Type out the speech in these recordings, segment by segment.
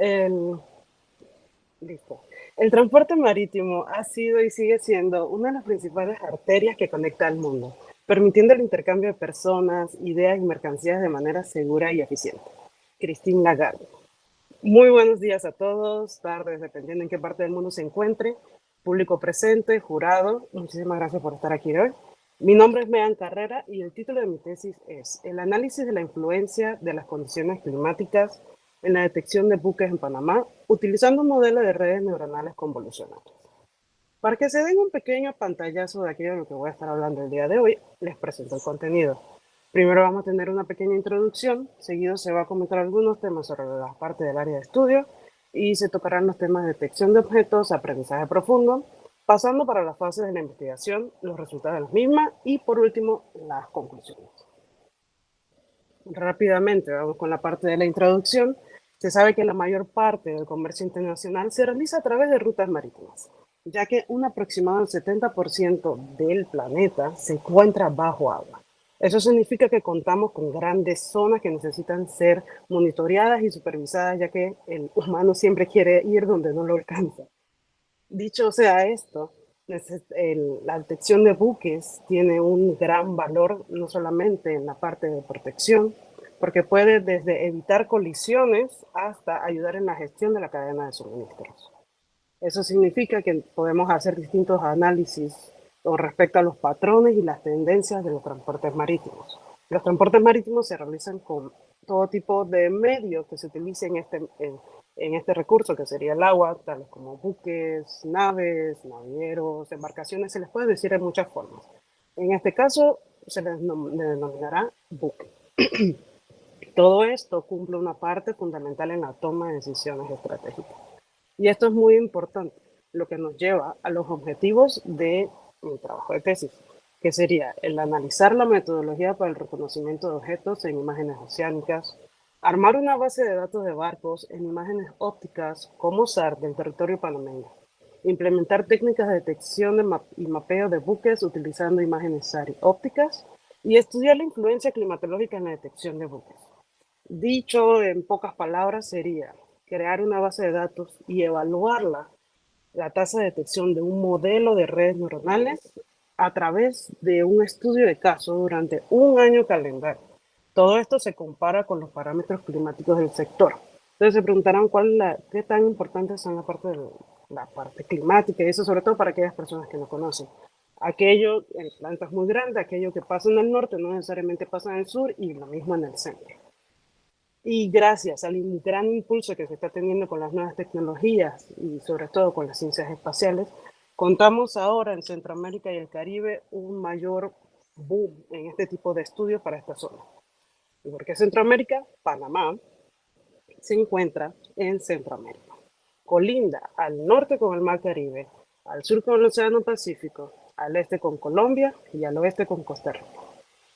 El, listo. El transporte marítimo ha sido y sigue siendo una de las principales arterias que conecta al mundo, permitiendo el intercambio de personas, ideas y mercancías de manera segura y eficiente. Christine Lagarde. Muy buenos días a todos, tardes, dependiendo en qué parte del mundo se encuentre, público presente, jurado. Muchísimas gracias por estar aquí hoy. Mi nombre es Megan Carrera y el título de mi tesis es El análisis de la influencia de las condiciones climáticas en la detección de buques en Panamá, utilizando un modelo de redes neuronales convolucionales. Para que se den un pequeño pantallazo de aquello de lo que voy a estar hablando el día de hoy, les presento el contenido. Primero vamos a tener una pequeña introducción, seguido se va a comentar algunos temas sobre la parte del área de estudio y se tocarán los temas de detección de objetos, aprendizaje profundo, pasando para las fases de la investigación, los resultados de las mismas y por último las conclusiones. Rápidamente, vamos con la parte de la introducción. Se sabe que la mayor parte del comercio internacional se realiza a través de rutas marítimas, ya que un aproximado del 70% del planeta se encuentra bajo agua. Eso significa que contamos con grandes zonas que necesitan ser monitoreadas y supervisadas, ya que el humano siempre quiere ir donde no lo alcanza. Dicho sea esto, la detección de buques tiene un gran valor no solamente en la parte de protección, porque puede desde evitar colisiones hasta ayudar en la gestión de la cadena de suministros. Eso significa que podemos hacer distintos análisis con respecto a los patrones y las tendencias de los transportes marítimos. Los transportes marítimos se realizan con todo tipo de medios que se utilicen en este recurso, que sería el agua, tales como buques, naves, navieros, embarcaciones, se les puede decir de muchas formas. En este caso, se les denominará buque. Todo esto cumple una parte fundamental en la toma de decisiones estratégicas. Y esto es muy importante, lo que nos lleva a los objetivos de mi trabajo de tesis, que sería el analizar la metodología para el reconocimiento de objetos en imágenes oceánicas, armar una base de datos de barcos en imágenes ópticas como SAR del territorio panameño, implementar técnicas de detección y mapeo de buques utilizando imágenes SAR y ópticas, y estudiar la influencia climatológica en la detección de buques. Dicho en pocas palabras sería crear una base de datos y evaluarla, la tasa de detección de un modelo de redes neuronales a través de un estudio de caso durante un año calendario. Todo esto se compara con los parámetros climáticos del sector. Entonces se preguntarán qué tan importantes son la parte climática y eso sobre todo para aquellas personas que no conocen. Aquello, el planeta es muy grande, aquello que pasa en el norte no necesariamente pasa en el sur y lo mismo en el centro. Y gracias al gran impulso que se está teniendo con las nuevas tecnologías y sobre todo con las ciencias espaciales, contamos ahora en Centroamérica y el Caribe un mayor boom en este tipo de estudios para esta zona. ¿Y por qué Centroamérica? Panamá se encuentra en Centroamérica. Colinda al norte con el Mar Caribe, al sur con el Océano Pacífico, al este con Colombia y al oeste con Costa Rica.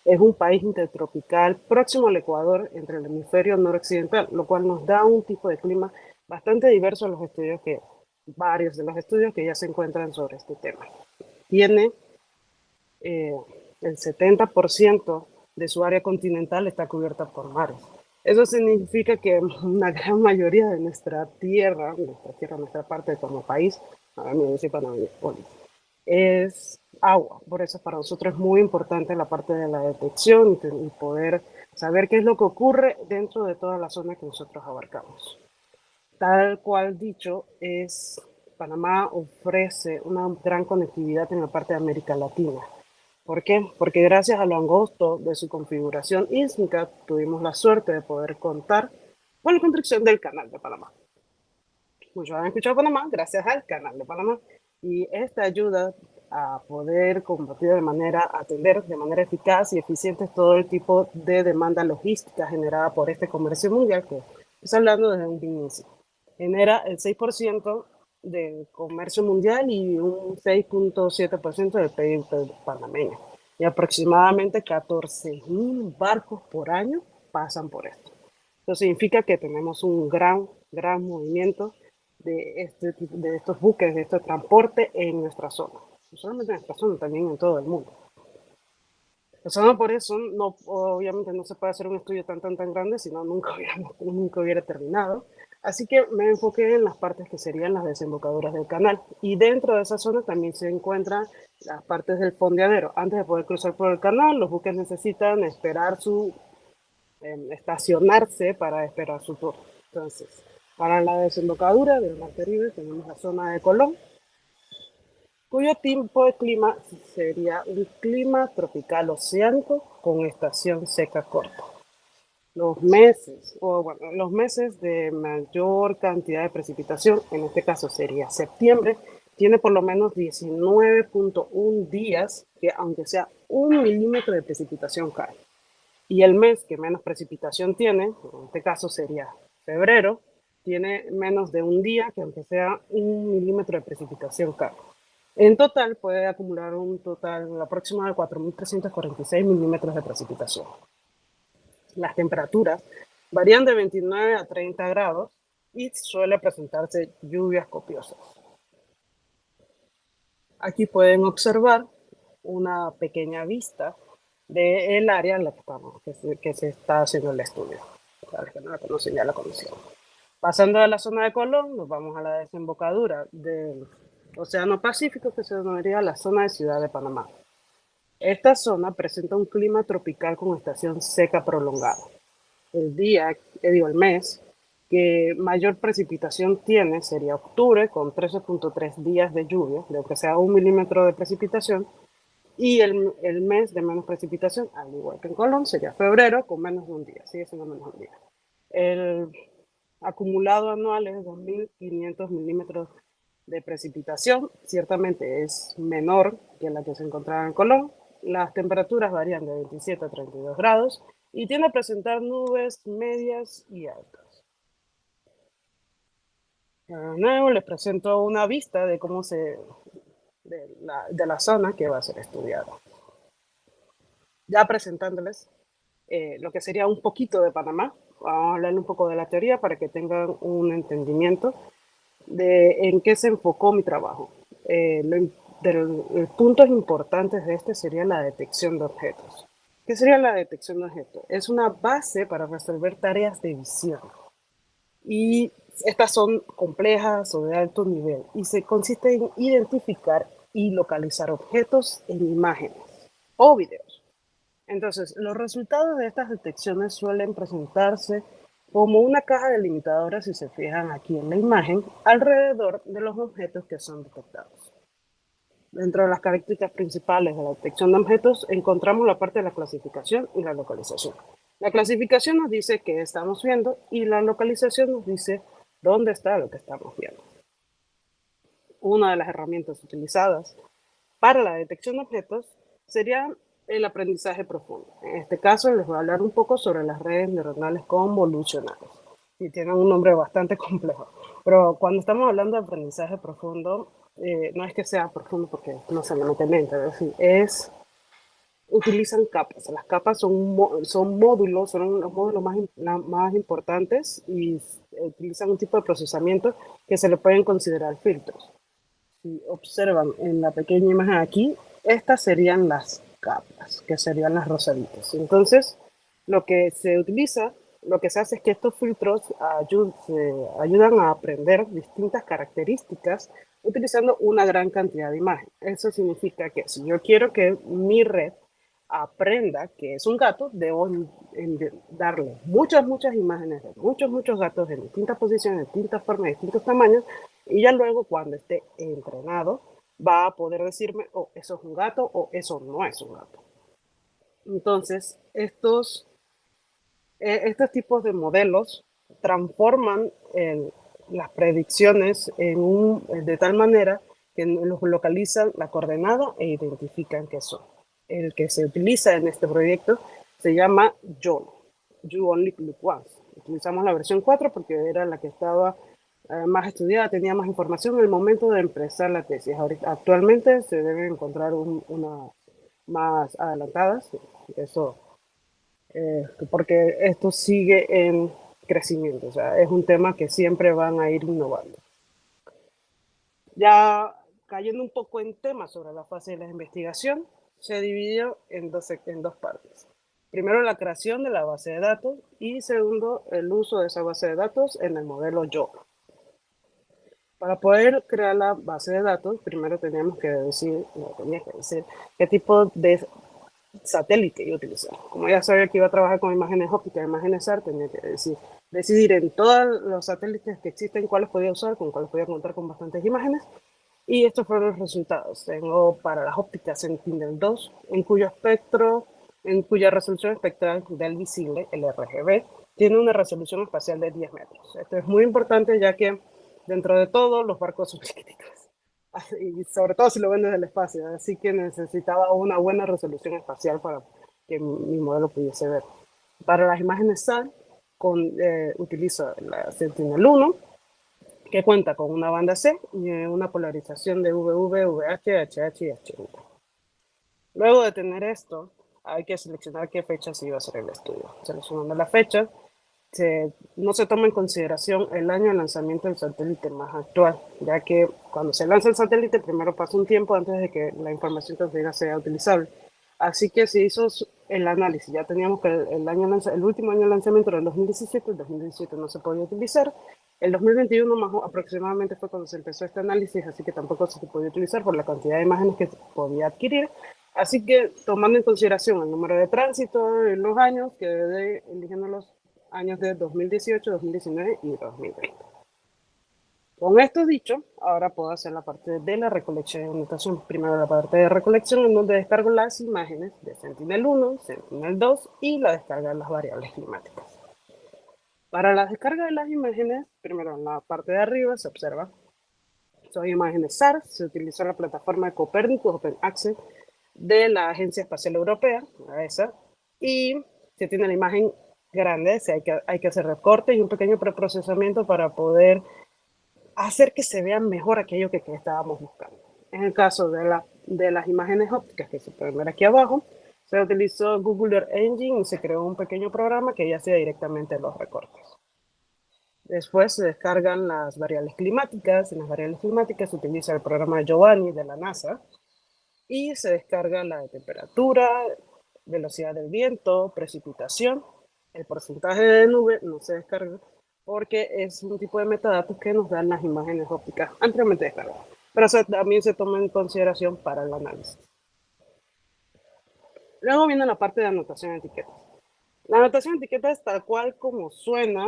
Es un país intertropical próximo al Ecuador entre el hemisferio noroccidental, lo cual nos da un tipo de clima bastante diverso a los estudios varios de los estudios que ya se encuentran sobre este tema. Tiene eh, el 70% de su área continental está cubierta por mares. Eso significa que una gran mayoría de nuestra parte como país, a mí me Panamá, es agua. Por eso para nosotros es muy importante la parte de la detección y poder saber qué es lo que ocurre dentro de toda la zona que nosotros abarcamos. Tal cual dicho, Panamá ofrece una gran conectividad en la parte de América Latina. ¿Por qué? Porque gracias a lo angosto de su configuración ísmica tuvimos la suerte de poder contar con la construcción del Canal de Panamá. Muchos han escuchado Panamá gracias al Canal de Panamá y esta ayuda a poder combatir atender de manera eficaz y eficiente todo el tipo de demanda logística generada por este comercio mundial que está hablando desde un inicio. Genera el 6% del comercio mundial y un 6.7% del PIB panameño. Y aproximadamente 14.000 barcos por año pasan por esto. Eso significa que tenemos un gran movimiento de estos buques, de este transporte en nuestra zona. No solamente en nuestra zona, también en todo el mundo. Solo por eso, no, obviamente no se puede hacer un estudio tan grande, si no nunca hubiera terminado. Así que me enfoqué en las partes que serían las desembocaduras del canal. Y dentro de esa zona también se encuentran las partes del fondeadero. Antes de poder cruzar por el canal, los buques necesitan esperar estacionarse para esperar su turno. Entonces, para la desembocadura del Mar Caribe tenemos la zona de Colón, cuyo tipo de clima sería un clima tropical oceánico con estación seca corta. Los meses de mayor cantidad de precipitación, en este caso sería septiembre, tiene por lo menos 19.1 días que aunque sea 1 milímetro de precipitación cae. Y el mes que menos precipitación tiene, en este caso sería febrero, tiene menos de un día que aunque sea 1 milímetro de precipitación cae. En total puede acumular un total aproximado de 4.346 milímetros de precipitación. Las temperaturas varían de 29 a 30 grados y suele presentarse lluvias copiosas. Aquí pueden observar una pequeña vista del área en la que estamos, que se está haciendo el estudio. Para los que no la conocen, ya la conocieron. Pasando de la zona de Colón, nos vamos a la desembocadura del Océano Pacífico, que se denominaría la zona de Ciudad de Panamá. Esta zona presenta un clima tropical con estación seca prolongada. El mes que mayor precipitación tiene sería octubre, con 13.3 días de lluvia, de que sea 1 milímetro de precipitación, y el mes de menos precipitación, al igual que en Colón, sería febrero, con menos de un día, sigue siendo menos de un día. El acumulado anual es 2.500 milímetros de precipitación, ciertamente es menor que la que se encontraba en Colón. Las temperaturas varían de 27 a 32 grados y tiende a presentar nubes medias y altas. De nuevo les presento una vista de de la zona que va a ser estudiada. Ya presentándoles lo que sería un poquito de Panamá, vamos a hablar un poco de la teoría para que tengan un entendimiento de en qué se enfocó mi trabajo. Los puntos importantes de este sería la detección de objetos. ¿Qué sería la detección de objetos? Es una base para resolver tareas de visión. Y estas son complejas o de alto nivel y se consiste en identificar y localizar objetos en imágenes o videos. Entonces, los resultados de estas detecciones suelen presentarse como una caja delimitadora, si se fijan aquí en la imagen, alrededor de los objetos que son detectados. Dentro de las características principales de la detección de objetos, encontramos la parte de la clasificación y la localización. La clasificación nos dice qué estamos viendo y la localización nos dice dónde está lo que estamos viendo. Una de las herramientas utilizadas para la detección de objetos sería el aprendizaje profundo. En este caso les voy a hablar un poco sobre las redes neuronales convolucionales. Y tienen un nombre bastante complejo. Pero cuando estamos hablando de aprendizaje profundo, no es que sea profundo porque no se le mete mente, es decir, utilizan capas. Las capas son módulos, son los módulos más importantes y utilizan un tipo de procesamiento que se le pueden considerar filtros. Si observan en la pequeña imagen aquí, estas serían las capas, que serían las rosaditas. Entonces, lo que se utiliza, lo que se hace es que estos filtros ayudan a aprender distintas características utilizando una gran cantidad de imágenes. Eso significa que si yo quiero que mi red aprenda que es un gato, debo darle muchas imágenes de muchos gatos en distintas posiciones, distintas formas, distintos tamaños, y ya luego cuando esté entrenado va a poder decirme, oh, eso es un gato o eso no es un gato. Entonces, estos tipos de modelos transforman las predicciones de tal manera que los localizan la coordenada e identifican qué son. El que se utiliza en este proyecto se llama YOLO, You Only Look Once. Utilizamos la versión 4 porque era la que estaba más estudiada, tenía más información en el momento de empezar la tesis. Actualmente se deben encontrar unas más adelantadas, eso porque esto sigue en crecimiento, o sea, es un tema que siempre van a ir innovando. Ya cayendo un poco en temas sobre la fase de la investigación, se dividió en dos partes. Primero, la creación de la base de datos y segundo, el uso de esa base de datos en el modelo YOLO. Para poder crear la base de datos, primero teníamos que decir, no, tenía que decir qué tipo de satélite iba a utilizar. Como ya sabía que iba a trabajar con imágenes ópticas, imágenes SAR, tenía que decidir en todos los satélites que existen cuáles podía usar, con cuáles podía contar con bastantes imágenes. Y estos fueron los resultados. Tengo para las ópticas Sentinel-2, en cuyo espectro, en cuya resolución espectral del visible, el RGB, tiene una resolución espacial de 10 metros. Esto es muy importante ya que dentro de todo los barcos son chiquititos. Y sobre todo si lo ven desde el espacio. Así que necesitaba una buena resolución espacial para que mi modelo pudiese ver. Para las imágenes SAR, utilizo la Sentinel-1, que cuenta con una banda C y una polarización de VV, VH, HH y HV. Luego de tener esto, hay que seleccionar qué fecha se iba a hacer el estudio. Seleccionando la fecha, no se toma en consideración el año de lanzamiento del satélite más actual, ya que cuando se lanza el satélite, primero pasa un tiempo antes de que la información transferida sea utilizable. Así que se hizo el análisis. Ya teníamos que el último año de lanzamiento era el 2017, el 2017 no se podía utilizar. El 2021 más aproximadamente fue cuando se empezó este análisis, así que tampoco se podía utilizar por la cantidad de imágenes que se podía adquirir. Así que tomando en consideración el número de tránsito y los años, quedé eligiendo los años de 2018, 2019 y 2020. Con esto dicho, ahora puedo hacer la parte de la recolección y anotación. Primero la parte de recolección en donde descargo las imágenes de Sentinel-1, Sentinel-2 y la descarga de las variables climáticas. Para la descarga de las imágenes, primero en la parte de arriba se observa, son imágenes SAR, se utilizó la plataforma de Copernicus Open Access de la Agencia Espacial Europea, la ESA, y se tiene la imagen grande, hay que hacer recorte y un pequeño preprocesamiento para poder hacer que se vea mejor aquello que estábamos buscando. En el caso de las imágenes ópticas que se pueden ver aquí abajo, se utilizó Google Earth Engine y se creó un pequeño programa que ya hacía directamente los recortes. Después se descargan las variables climáticas. En las variables climáticas se utiliza el programa Giovanni de la NASA y se descarga la temperatura, velocidad del viento, precipitación. El porcentaje de nube no se descarga porque es un tipo de metadatos que nos dan las imágenes ópticas ampliamente descargadas. Pero eso también se toma en consideración para el análisis. Luego viene la parte de anotación de etiquetas. La anotación de etiquetas, tal cual como suena,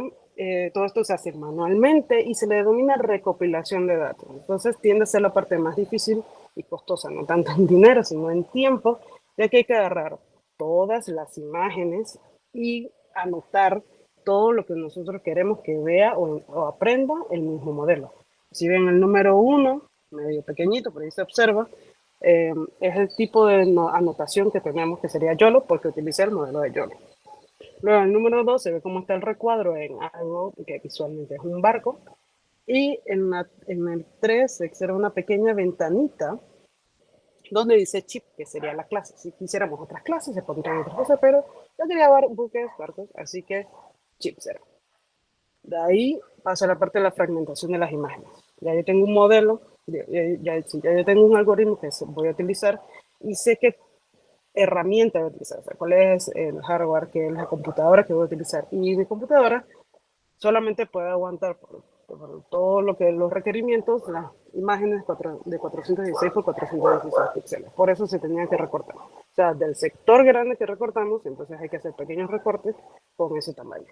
todo esto se hace manualmente y se le denomina recopilación de datos. Entonces tiende a ser la parte más difícil y costosa, no tanto en dinero, sino en tiempo, ya que hay que agarrar todas las imágenes y anotar todo lo que nosotros queremos que vea o aprenda el mismo modelo. Si ven el número 1, medio pequeñito, por ahí se observa, es el tipo de anotación que tenemos, que sería YOLO, porque utiliza el modelo de YOLO. Luego, el número 2 se ve cómo está el recuadro en algo que visualmente es un barco. Y en el 3 se observa una pequeña ventanita donde dice chip, que sería la clase. Si quisiéramos otras clases, se pondrían otras cosas, pero yo quería ver buques, barcos, así que chip será. De ahí pasa la parte de la fragmentación de las imágenes. Ya yo tengo un modelo, ya yo tengo un algoritmo que voy a utilizar y sé qué herramienta voy a utilizar, o sea, cuál es el hardware, que es la computadora que voy a utilizar. Y mi computadora solamente puede aguantar por todo lo que los requerimientos, las imágenes de 416 por 416 píxeles. Por eso se tenía que recortar. O sea, del sector grande que recortamos, entonces hay que hacer pequeños recortes con ese tamaño.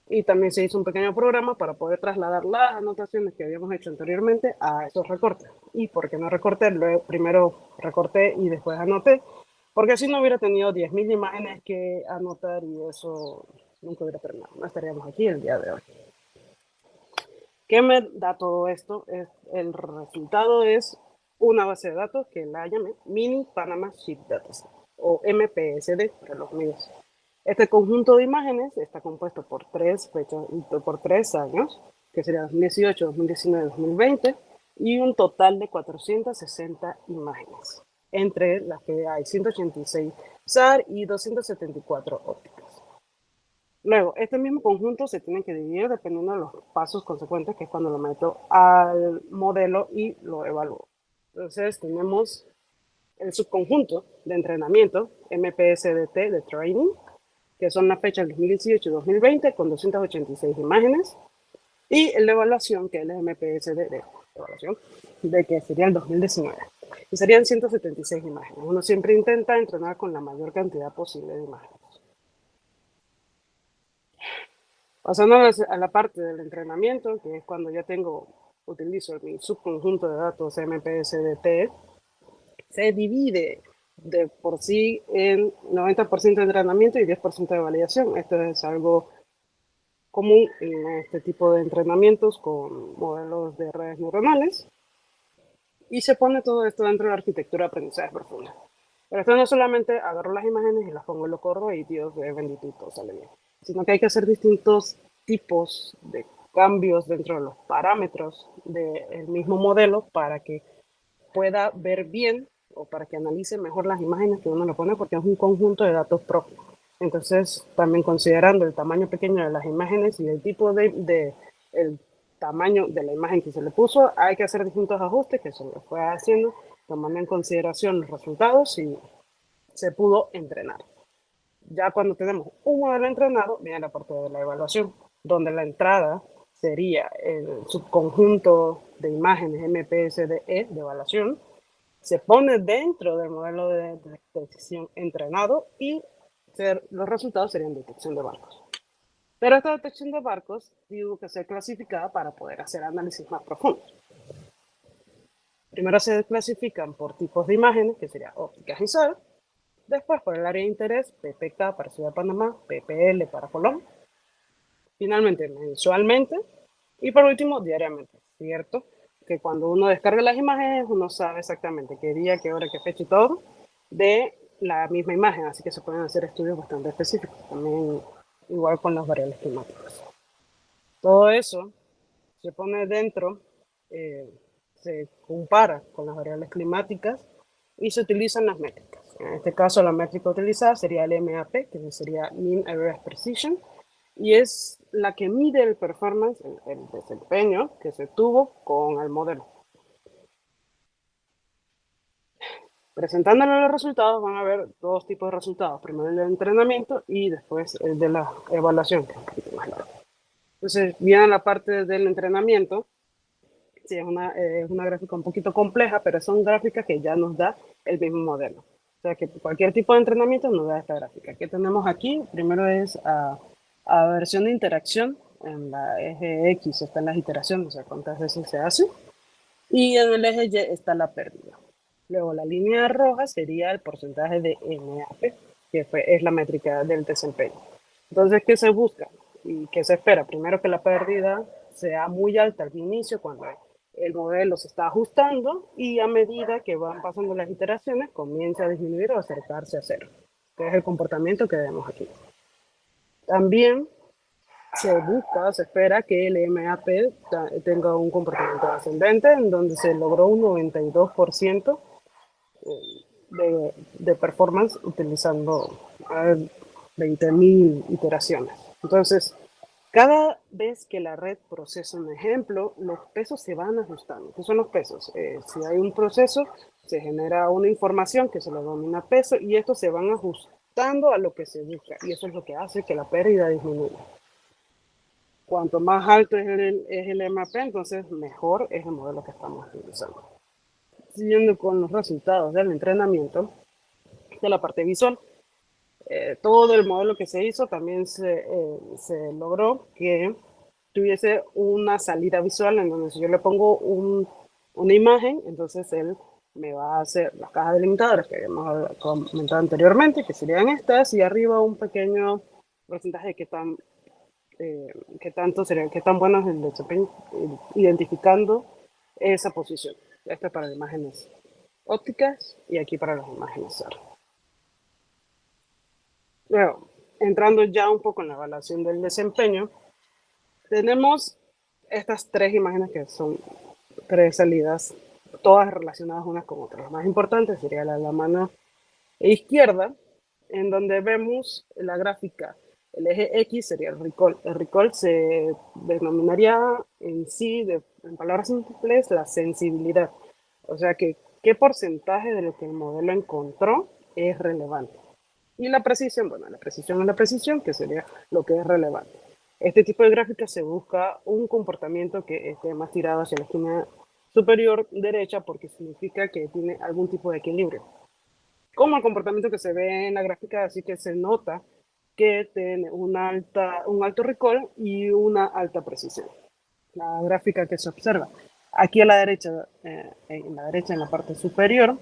Y también se hizo un pequeño programa para poder trasladar las anotaciones que habíamos hecho anteriormente a esos recortes. ¿Y por qué no recorté? Luego, primero recorté y después anoté, porque si no hubiera tenido 10.000 imágenes que anotar y eso nunca hubiera terminado. No estaríamos aquí el día de hoy. ¿Qué me da todo esto? El resultado es una base de datos que la llamé Mini Panama Ship Dataset, o MPSD para los medios. Este conjunto de imágenes está compuesto por tres fechas, por 3 años, que serían 2018, 2019, 2020, y un total de 460 imágenes, entre las que hay 186 SAR y 274 ópticas. Luego, este mismo conjunto se tiene que dividir dependiendo de los pasos consecuentes, que es cuando lo meto al modelo y lo evalúo. Entonces, tenemos el subconjunto de entrenamiento, MPSDT, de training, que son las fechas 2018 y 2020 con 286 imágenes, y el de evaluación, que es el MPS de evaluación, de que sería el 2019. Y serían 176 imágenes. Uno siempre intenta entrenar con la mayor cantidad posible de imágenes. Pasando a la parte del entrenamiento, que es cuando ya utilizo mi subconjunto de datos MPSDT, se divide de por sí en 90% de entrenamiento y 10% de validación. Esto es algo común en este tipo de entrenamientos con modelos de redes neuronales, y se pone todo esto dentro de la arquitectura de aprendizaje profundo. Pero esto no solamente agarro las imágenes y las pongo en lo corro y Dios es bendito y todo sale bien, sino que hay que hacer distintos tipos de cambios dentro de los parámetros del mismo modelo para que pueda ver bien o para que analice mejor las imágenes que uno le pone, porque es un conjunto de datos propios. Entonces, también considerando el tamaño pequeño de las imágenes y el tipo el tamaño de la imagen que se le puso, hay que hacer distintos ajustes que se le fue haciendo, tomando en consideración los resultados y se pudo entrenar. Ya cuando tenemos un modelo entrenado, viene la parte de la evaluación, donde la entrada sería el subconjunto de imágenes MPSDE de evaluación, se pone dentro del modelo de detección entrenado y los resultados serían detección de barcos. Pero esta detección de barcos tuvo que ser clasificada para poder hacer análisis más profundos. Primero se clasifican por tipos de imágenes, que sería ópticas y SAR. Después por el área de interés, PPK para Ciudad de Panamá, PPL para Colón. Finalmente mensualmente y por último diariamente. Cierto que cuando uno descarga las imágenes uno sabe exactamente qué día, qué hora, qué fecha y todo de la misma imagen, así que se pueden hacer estudios bastante específicos, también igual con las variables climáticas. Todo eso se pone dentro, eh, se compara con las variables climáticas y se utilizan las métricas. En este caso la métrica utilizada sería el MAP, que sería Mean Average Precision, y es la que mide el performance, el desempeño que se tuvo con el modelo. Presentándole los resultados van a ver dos tipos de resultados, primero el de entrenamiento y después el de la evaluación, que es un poquito más largo. Entonces, viene la parte del entrenamiento. Sí, es una gráfica un poquito compleja, pero son gráficas que ya nos da el mismo modelo. O sea que cualquier tipo de entrenamiento nos da esta gráfica. ¿Qué tenemos aquí? Primero es a versión de interacción. En la eje X están las iteraciones, o sea, cuántas veces se hace. Y en el eje Y está la pérdida. Luego la línea roja sería el porcentaje de MAP, que es la métrica del desempeño. Entonces, ¿qué se busca? ¿Y qué se espera? Primero que la pérdida sea muy alta al inicio, cuando el modelo se está ajustando, y a medida que van pasando las iteraciones, comienza a disminuir o acercarse a cero, que es el comportamiento que vemos aquí. También se espera que el MAP tenga un comportamiento ascendente, en donde se logró un 92% de performance utilizando 20.000 iteraciones. Entonces, cada vez que la red procesa un ejemplo, los pesos se van ajustando. ¿Qué son los pesos? Si hay un proceso, se genera una información que se le denomina peso y estos se van ajustando a lo que se busca. Y eso es lo que hace que la pérdida disminuya. Cuanto más alto es el MAP, entonces mejor es el modelo que estamos utilizando. Siguiendo con los resultados del entrenamiento, de la parte visual, todo el modelo que se hizo también se logró que tuviese una salida visual en donde si yo le pongo una imagen, entonces él me va a hacer las cajas delimitadoras que habíamos comentado anteriormente, que serían estas, y arriba un pequeño porcentaje de qué tanto sería, qué tan bueno es el desempeño identificando esa posición. Esto es para las imágenes ópticas y aquí para las imágenes SAR. Luego, entrando ya un poco en la evaluación del desempeño, tenemos estas tres imágenes que son tres salidas, todas relacionadas unas con otras. La más importante sería la mano izquierda, en donde vemos la gráfica. El eje X sería el recall. El recall se denominaría en sí, en palabras simples, la sensibilidad. O sea que qué porcentaje de lo que el modelo encontró es relevante. Y la precisión, bueno, la precisión es la precisión, que sería lo que es relevante. Este tipo de gráfica se busca un comportamiento que esté más tirado hacia la esquina superior derecha porque significa que tiene algún tipo de equilibrio. Como el comportamiento que se ve en la gráfica, así que se nota que tiene un alto recall y una alta precisión. La gráfica que se observa aquí a la derecha, en la parte superior,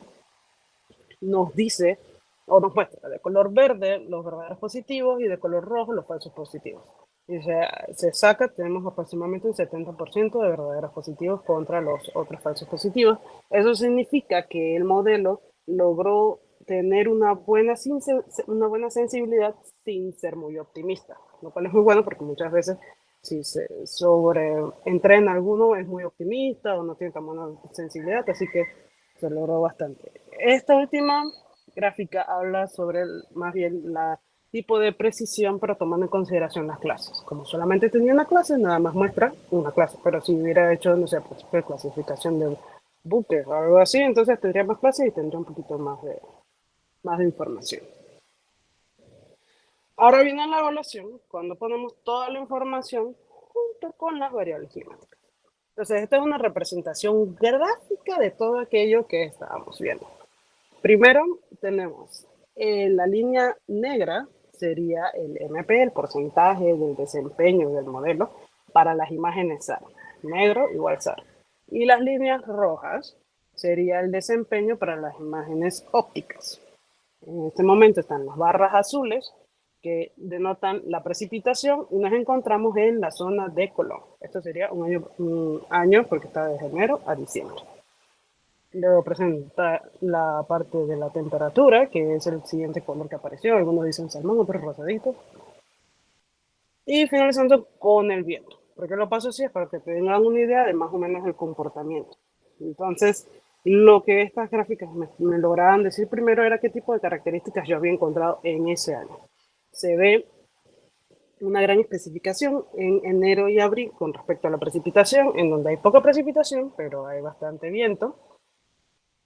nos dice o nos muestra de color verde los verdaderos positivos y de color rojo los falsos positivos. Y se saca, tenemos aproximadamente un 70% de verdaderos positivos contra los otros falsos positivos. Eso significa que el modelo logró tener una buena sensibilidad sin ser muy optimista, lo cual es muy bueno porque muchas veces si se entrena alguno es muy optimista o no tiene tan buena sensibilidad, así que se logró bastante. Esta última gráfica habla sobre más bien la tipo de precisión, pero tomando en consideración las clases. Como solamente tenía una clase, nada más muestra una clase, pero si hubiera hecho, no sé, por clasificación de buques o algo así, entonces tendría más clases y tendría un poquito más de información. Ahora viene la evaluación, cuando ponemos toda la información junto con las variables climáticas. Entonces, esta es una representación gráfica de todo aquello que estábamos viendo. Primero tenemos la línea negra, sería el MP, el porcentaje del desempeño del modelo para las imágenes SAR. Negro igual SAR. Y las líneas rojas sería el desempeño para las imágenes ópticas. En este momento están las barras azules que denotan la precipitación y nos encontramos en la zona de Colón. Esto sería un año porque está de enero a diciembre. Luego presenta la parte de la temperatura, que es el siguiente color que apareció. Algunos dicen salmón, otros rosadito. Y finalizando con el viento. ¿Por qué lo paso así? Es para que tengan una idea de más o menos el comportamiento. Entonces, lo que estas gráficas me lograban decir primero era qué tipo de características yo había encontrado en ese año. Se ve una gran especificación en enero y abril con respecto a la precipitación, en donde hay poca precipitación, pero hay bastante viento.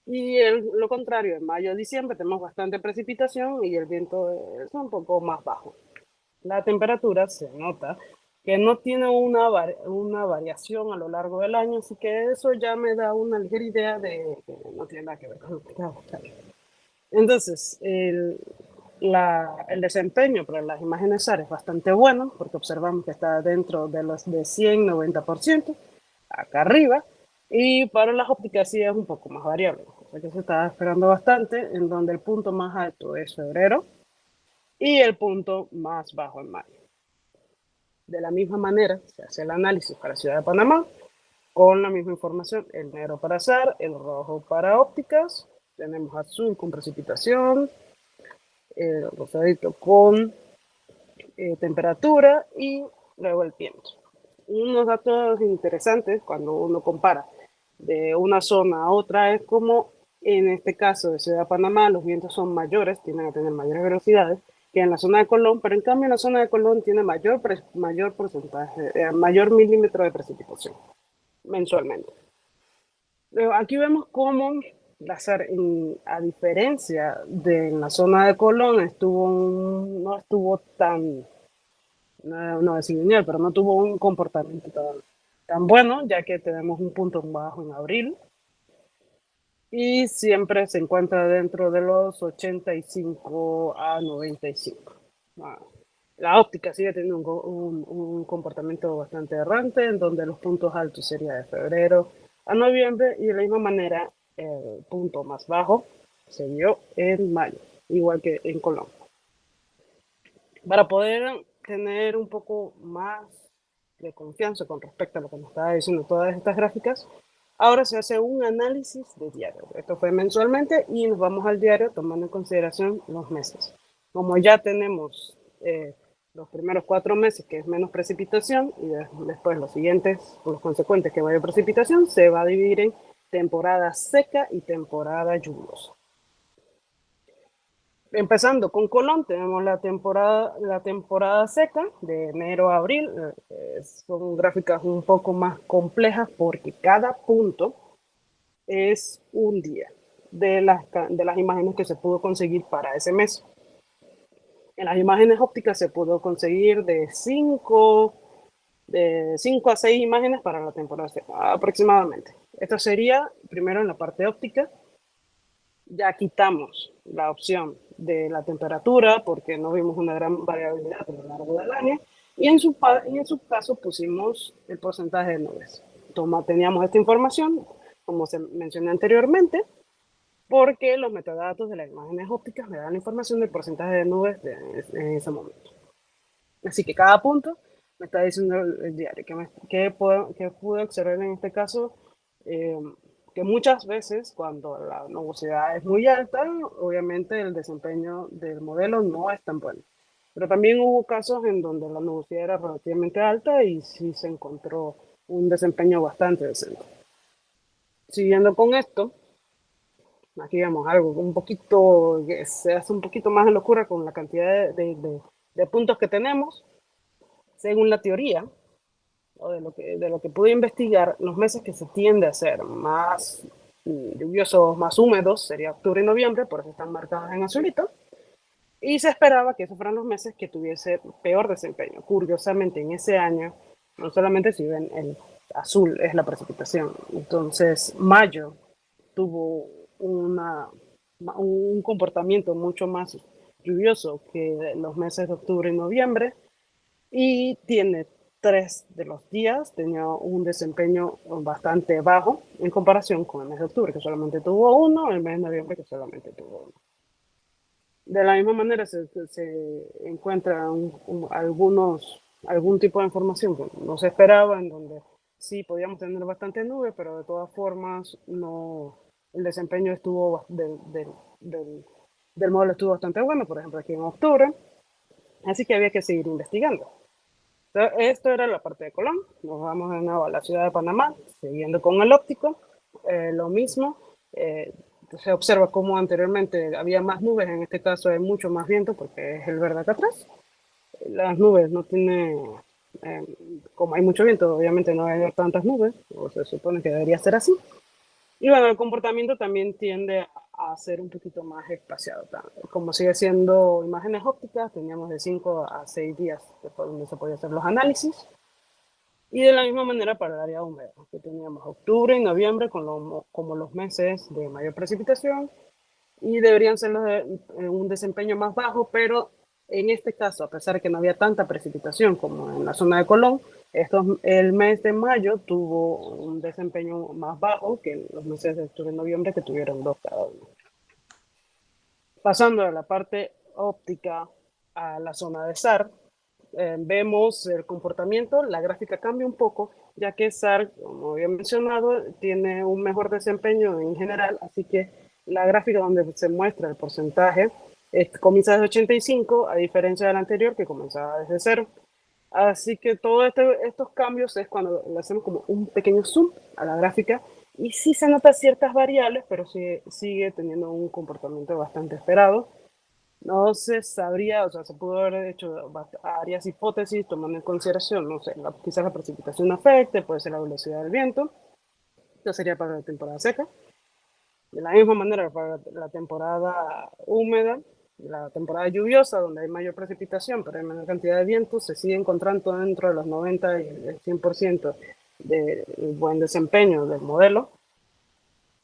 Y lo contrario, en mayo y diciembre tenemos bastante precipitación y el viento es un poco más bajo. La temperatura se nota que no tiene una variación a lo largo del año, así que eso ya me da una ligera idea de que no tiene nada que ver con lo que estaba buscando. Entonces, el desempeño para las imágenes SAR es bastante bueno porque observamos que está dentro de los de 100-90%, acá arriba, y para las ópticas sí es un poco más variable, o sea que se está esperando bastante, en donde el punto más alto es febrero y el punto más bajo en mayo. De la misma manera, se hace el análisis para Ciudad de Panamá con la misma información, el negro para SAR, el rojo para ópticas, tenemos azul con precipitación, rosadito con temperatura y luego el viento. Unos datos interesantes cuando uno compara de una zona a otra es como en este caso de Ciudad de Panamá los vientos son mayores, tienen que tener mayores velocidades que en la zona de Colón, pero en cambio en la zona de Colón tiene mayor porcentaje, mayor milímetro de precipitación mensualmente. Luego, aquí vemos cómo a diferencia de en la zona de Colón, no estuvo no decir lineal, pero no tuvo un comportamiento tan bueno, ya que tenemos un punto bajo en abril y siempre se encuentra dentro de los 85 a 95. Ah, la óptica sigue teniendo un comportamiento bastante errante, en donde los puntos altos serían de febrero a noviembre y de la misma manera el punto más bajo se dio en mayo, igual que en Colombia. Para poder tener un poco más de confianza con respecto a lo que nos estaba diciendo todas estas gráficas, ahora se hace un análisis de diario. Esto fue mensualmente y nos vamos al diario tomando en consideración los meses. Como ya tenemos los primeros 4 meses, que es menos precipitación, y después los siguientes, los consecuentes que vaya precipitación, se va a dividir en temporada seca y temporada lluviosa. Empezando con Colón, tenemos la temporada seca de enero a abril. Son gráficas un poco más complejas porque cada punto es un día de las imágenes que se pudo conseguir para ese mes. En las imágenes ópticas se pudo conseguir de cinco a 6 imágenes para la temporada aproximadamente. Esto sería primero en la parte óptica. Ya quitamos la opción de la temperatura porque no vimos una gran variabilidad a lo largo del año y en su caso pusimos el porcentaje de nubes. Teníamos esta información, como se mencioné anteriormente, porque los metadatos de las imágenes ópticas me dan la información del porcentaje de nubes en ese momento. Así que cada punto me está diciendo el diario que pude observar en este caso, eh, que muchas veces cuando la nubosidad es muy alta, obviamente el desempeño del modelo no es tan bueno. Pero también hubo casos en donde la nubosidad era relativamente alta y sí se encontró un desempeño bastante decente. Siguiendo con esto, aquí vemos algo un poquito, que se hace un poquito más de locura con la cantidad de puntos que tenemos. Según la teoría, o de lo que pude investigar, los meses que se tiende a ser más lluviosos, más húmedos, sería octubre y noviembre, por eso están marcados en azulito, y se esperaba que esos fueran los meses que tuviese peor desempeño. Curiosamente, en ese año, no solamente si ven el azul es la precipitación, entonces mayo tuvo un comportamiento mucho más lluvioso que los meses de octubre y noviembre, y tiene 3 de los días, tenía un desempeño bastante bajo en comparación con el mes de octubre, que solamente tuvo uno, el mes de noviembre, que solamente tuvo uno. De la misma manera se encuentra algún tipo de información que no se esperaba, en donde sí podíamos tener bastante nube, pero de todas formas no, el desempeño del modelo estuvo bastante bueno, por ejemplo aquí en octubre, así que había que seguir investigando. Esto era la parte de Colón. Nos vamos de nuevo a la ciudad de Panamá, siguiendo con el óptico. Lo mismo, se observa como anteriormente había más nubes, en este caso hay mucho más viento porque es el verde acá atrás. Las nubes no tienen, eh, como hay mucho viento, obviamente no hay tantas nubes, o se supone que debería ser así. Y bueno, el comportamiento también tiende a ser un poquito más espaciado. Como sigue siendo imágenes ópticas, teníamos de 5 a 6 días después donde se podían hacer los análisis. Y de la misma manera para el área húmeda, que teníamos octubre y noviembre como los meses de mayor precipitación y deberían ser un desempeño más bajo, pero en este caso, a pesar de que no había tanta precipitación como en la zona de Colón, el mes de mayo tuvo un desempeño más bajo que los meses de octubre y noviembre, que tuvieron 2 cada uno. Pasando de la parte óptica a la zona de SAR, vemos el comportamiento, la gráfica cambia un poco, ya que SAR, como había mencionado, tiene un mejor desempeño en general, así que la gráfica donde se muestra el porcentaje comienza desde 85, a diferencia del anterior que comenzaba desde 0. Así que todos estos cambios es cuando le hacemos como un pequeño zoom a la gráfica y sí se notan ciertas variables, pero sigue teniendo un comportamiento bastante esperado. No se sabría, o sea, se pudo haber hecho varias hipótesis tomando en consideración, no sé, quizás la precipitación afecte, puede ser la velocidad del viento, eso sería para la temporada seca. De la misma manera, para la temporada húmeda, la temporada lluviosa, donde hay mayor precipitación, pero hay menor cantidad de viento, se sigue encontrando dentro de los 90 y el 100% del buen desempeño del modelo.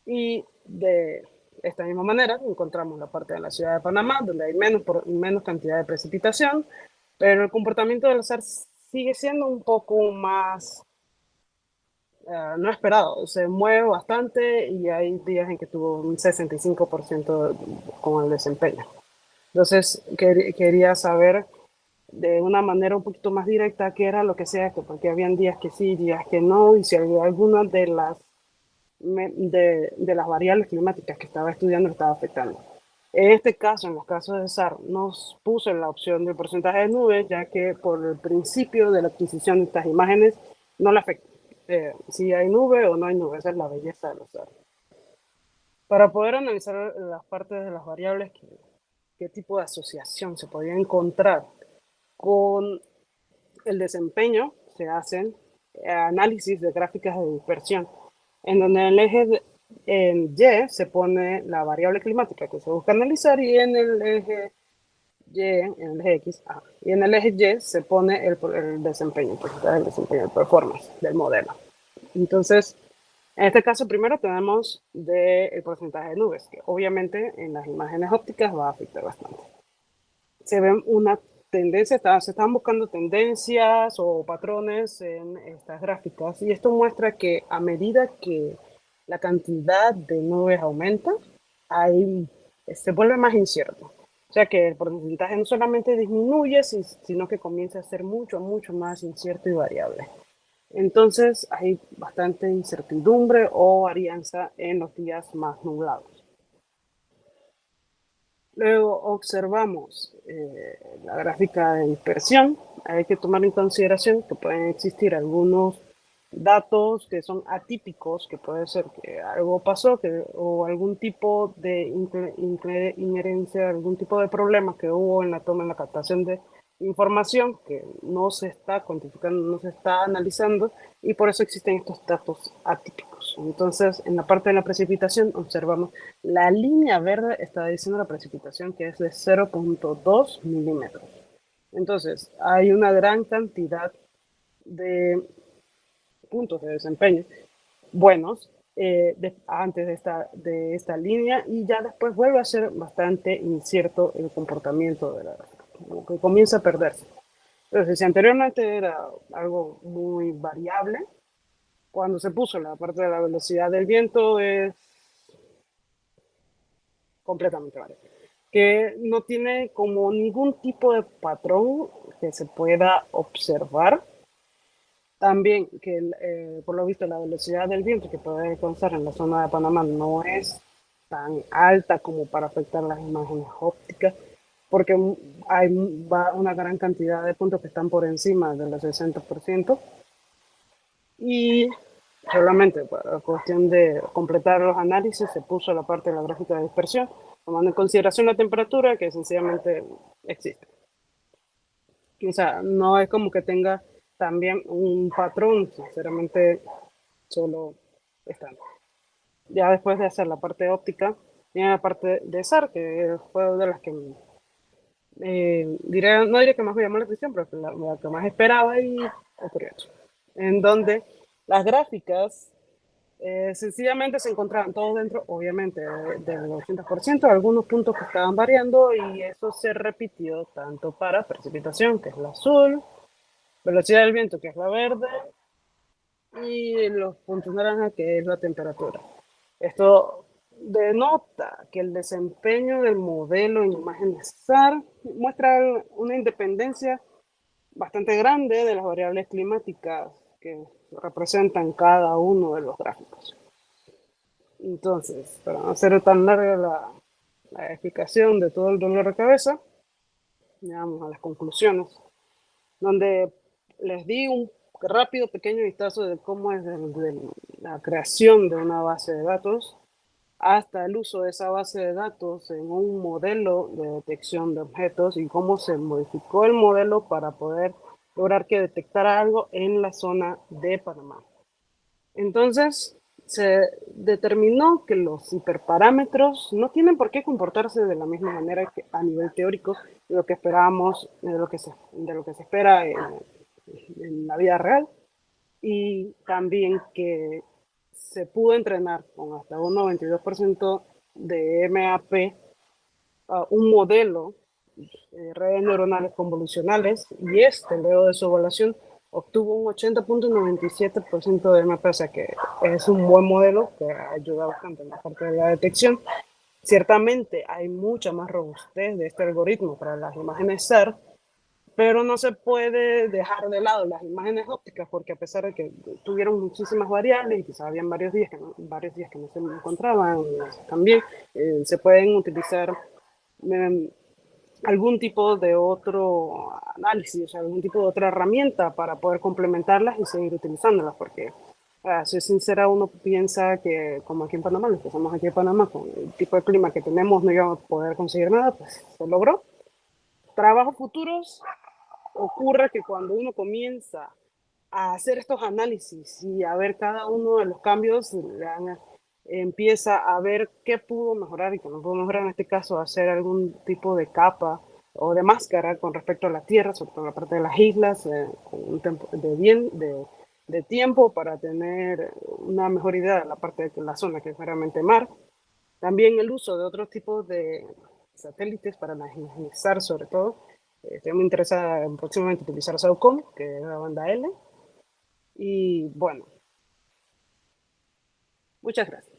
Y de esta misma manera encontramos la parte de la ciudad de Panamá, donde hay menos cantidad de precipitación, pero el comportamiento del SAR sigue siendo un poco más no esperado. Se mueve bastante y hay días en que tuvo un 65% con el desempeño. Entonces quería saber de una manera un poquito más directa qué era lo que sea, porque habían días que sí, días que no, y si había alguna de las variables climáticas que estaba estudiando estaba afectando. En este caso, en los casos de SAR, nos puso en la opción del porcentaje de nubes, ya que por el principio de la adquisición de estas imágenes no le afecta. Si hay nube o no hay nube, esa es la belleza de los SAR. Para poder analizar las partes de las variables, qué tipo de asociación se podía encontrar con el desempeño, se hacen análisis de gráficas de dispersión, en donde en Y se pone la variable climática que se busca analizar y en el eje Y, en el eje X, y en el eje Y se pone el desempeño, el desempeño, el performance del modelo. Entonces, en este caso, primero tenemos el porcentaje de nubes, que obviamente en las imágenes ópticas va a afectar bastante. Se ven una tendencia, se están buscando tendencias o patrones en estas gráficas, y esto muestra que a medida que la cantidad de nubes aumenta, se vuelve más incierto. O sea que el porcentaje no solamente disminuye, sino que comienza a ser mucho, mucho más incierto y variable. Entonces hay bastante incertidumbre o varianza en los días más nublados. Luego observamos la gráfica de dispersión. Hay que tomar en consideración que pueden existir algunos datos que son atípicos, que puede ser que algo pasó o algún tipo de inherencia, algún tipo de problema que hubo en la toma, en la captación de información que no se está cuantificando, no se está analizando, y por eso existen estos datos atípicos. Entonces, en la parte de la precipitación observamos la línea verde, está diciendo la precipitación que es de 0.2 milímetros. Entonces, hay una gran cantidad de puntos de desempeño buenos antes de esta línea, y ya después vuelve a ser bastante incierto el comportamiento de la gráfica, como que comienza a perderse. Entonces, si anteriormente era algo muy variable, cuando se puso la parte de la velocidad del viento es completamente variable, que no tiene como ningún tipo de patrón que se pueda observar. También que por lo visto la velocidad del viento que puede alcanzar en la zona de Panamá no es tan alta como para afectar las imágenes ópticas, porque hay una gran cantidad de puntos que están por encima del 60%, y solamente para cuestión de completar los análisis se puso la parte de la gráfica de dispersión, tomando en consideración la temperatura que sencillamente existe. O sea, no es como que tenga también un patrón, sinceramente solo están. Ya después de hacer la parte óptica, viene la parte de SAR, que fue de las que no diré que más me llamó la atención, pero la que más esperaba y ocurrió. En donde las gráficas sencillamente se encontraban todos dentro, obviamente, del 80%, algunos puntos que estaban variando, y eso se repitió tanto para precipitación, que es la azul, velocidad del viento, que es la verde, y los puntos naranja, que es la temperatura. Esto denota que el desempeño del modelo en imágenes SAR muestra una independencia bastante grande de las variables climáticas que representan cada uno de los gráficos. Entonces, para no hacer tan larga la explicación de todo el dolor de cabeza, llegamos a las conclusiones, donde les di un rápido pequeño vistazo de cómo es desde la creación de una base de datos hasta el uso de esa base de datos en un modelo de detección de objetos, y cómo se modificó el modelo para poder lograr que detectara algo en la zona de Panamá. Entonces, se determinó que los hiperparámetros no tienen por qué comportarse de la misma manera que a nivel teórico de lo que esperábamos, de lo que se espera en la vida real, y también que se pudo entrenar con hasta un 92% de MAP un modelo redes neuronales convolucionales, y luego de su evaluación, obtuvo un 80.97% de MP, o sea que es un buen modelo que ayuda bastante en la parte de la detección. Ciertamente hay mucha más robustez de este algoritmo para las imágenes SAR, pero no se puede dejar de lado las imágenes ópticas, porque a pesar de que tuvieron muchísimas variables y quizás habían varios días que no se encontraban también, se pueden utilizar eh, algún tipo de otro análisis, o sea, algún tipo de otra herramienta para poder complementarlas y seguir utilizándolas, porque, si es sincera, uno piensa que como aquí en Panamá, lo que estamos aquí en Panamá, con el tipo de clima que tenemos, no íbamos a poder conseguir nada, pues se logró. Trabajos futuros, ocurre que cuando uno comienza a hacer estos análisis y a ver cada uno de los cambios, empieza a ver qué pudo mejorar y qué no pudo mejorar. En este caso, hacer algún tipo de capa o de máscara con respecto a la Tierra, sobre todo en la parte de las islas, con un tiempo de tiempo para tener una mejor idea de la parte de la zona que es meramente mar. También el uso de otros tipos de satélites para analizar sobre todo. Estoy muy interesada en próximamente utilizar SAOCOM, que es la banda L. Y bueno, muchas gracias.